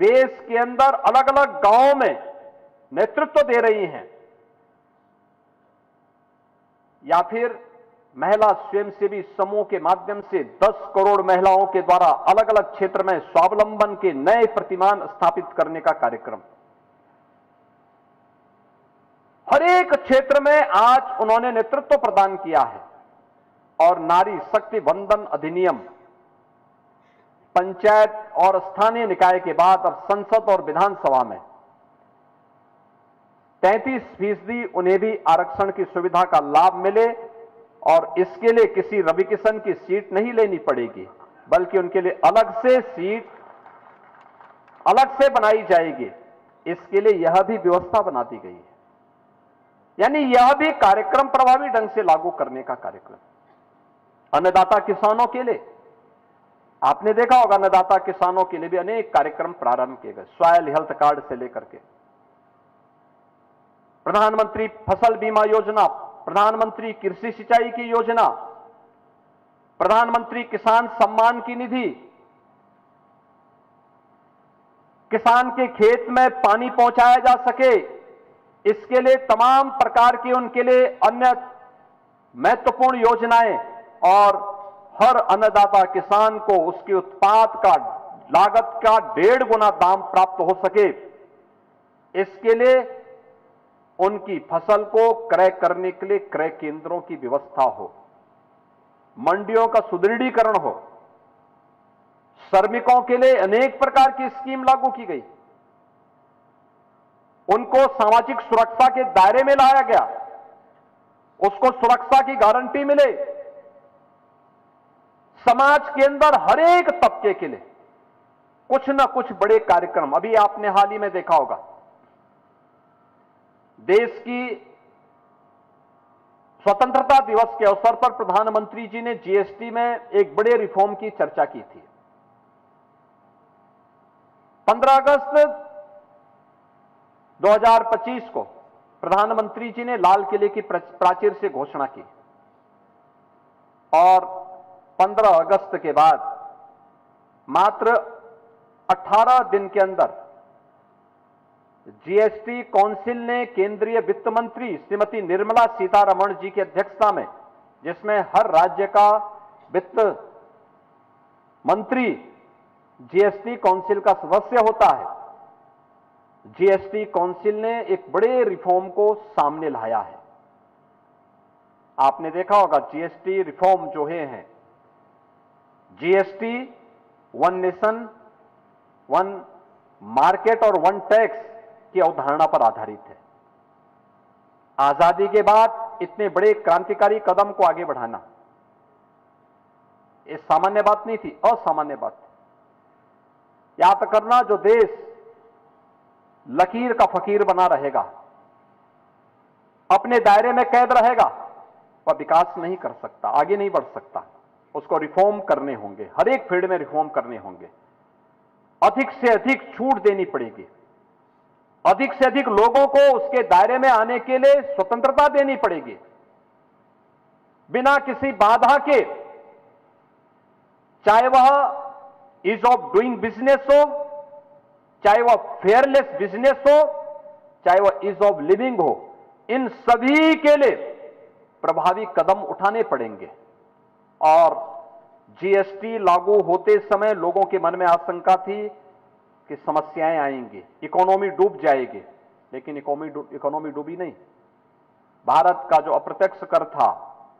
देश के अंदर अलग अलग गांवों में नेतृत्व दे रही हैं, या फिर महिला स्वयंसेवी समूह के माध्यम से 10 करोड़ महिलाओं के द्वारा अलग अलग क्षेत्र में स्वावलंबन के नए प्रतिमान स्थापित करने का कार्यक्रम। हर एक क्षेत्र में आज उन्होंने नेतृत्व प्रदान किया है और नारी शक्ति वंदन अधिनियम पंचायत और स्थानीय निकाय के बाद अब संसद और विधानसभा में 33% उन्हें भी आरक्षण की सुविधा का लाभ मिले और इसके लिए किसी रवि किशन की सीट नहीं लेनी पड़ेगी, बल्कि उनके लिए अलग से सीट अलग से बनाई जाएगी। इसके लिए यह भी व्यवस्था बना दी गई है। यानी यह भी कार्यक्रम प्रभावी ढंग से लागू करने का कार्यक्रम। अन्नदाता किसानों के लिए आपने देखा होगा, अन्नदाता किसानों के लिए भी अनेक कार्यक्रम प्रारंभ किए गए, सॉयल हेल्थ कार्ड से लेकर के प्रधानमंत्री फसल बीमा योजना, प्रधानमंत्री कृषि सिंचाई की योजना, प्रधानमंत्री किसान सम्मान की निधि, किसान के खेत में पानी पहुंचाया जा सके इसके लिए तमाम प्रकार की उनके लिए अन्य महत्वपूर्ण योजनाएं, और हर अन्नदाता किसान को उसके उत्पाद का लागत का 1.5 गुना दाम प्राप्त हो सके, इसके लिए उनकी फसल को क्रय करने के लिए क्रय केंद्रों की व्यवस्था हो, मंडियों का सुदृढ़ीकरण हो, श्रमिकों के लिए अनेक प्रकार की स्कीम लागू की गई, उनको सामाजिक सुरक्षा के दायरे में लाया गया, उसको सुरक्षा की गारंटी मिले। समाज के अंदर हर एक तबके के लिए कुछ न कुछ बड़े कार्यक्रम। अभी आपने हाल ही में देखा होगा, देश की स्वतंत्रता दिवस के अवसर पर प्रधानमंत्री जी ने जीएसटी में एक बड़े रिफॉर्म की चर्चा की थी। 15 अगस्त 2025 को प्रधानमंत्री जी ने लाल किले की प्राचीर से घोषणा की और 15 अगस्त के बाद मात्र 18 दिन के अंदर जीएसटी काउंसिल ने केंद्रीय वित्त मंत्री श्रीमती निर्मला सीतारमण जी की अध्यक्षता में, जिसमें हर राज्य का वित्त मंत्री जीएसटी काउंसिल का सदस्य होता है, जीएसटी काउंसिल ने एक बड़े रिफॉर्म को सामने लाया है। आपने देखा होगा जीएसटी रिफॉर्म जो है GST one nation one market और वन टैक्स की अवधारणा पर आधारित है। आजादी के बाद इतने बड़े क्रांतिकारी कदम को आगे बढ़ाना ये सामान्य बात नहीं थी, असामान्य बात थी। याद करना, जो देश लकीर का फकीर बना रहेगा, अपने दायरे में कैद रहेगा, वह विकास नहीं कर सकता, आगे नहीं बढ़ सकता। उसको रिफॉर्म करने होंगे, हर एक फील्ड में रिफॉर्म करने होंगे, अधिक से अधिक छूट देनी पड़ेगी, अधिक से अधिक लोगों को उसके दायरे में आने के लिए स्वतंत्रता देनी पड़ेगी, बिना किसी बाधा के, चाहे वह ईज ऑफ डूइंग बिजनेस हो, चाहे वह फेयरलेस बिजनेस हो, चाहे वह ईज ऑफ लिविंग हो, इन सभी के लिए प्रभावी कदम उठाने पड़ेंगे। और जीएसटी लागू होते समय लोगों के मन में आशंका थी कि समस्याएं आएंगी, इकोनॉमी डूब जाएगी, लेकिन इकोनॉमी डूबी नहीं। भारत का जो अप्रत्यक्ष कर था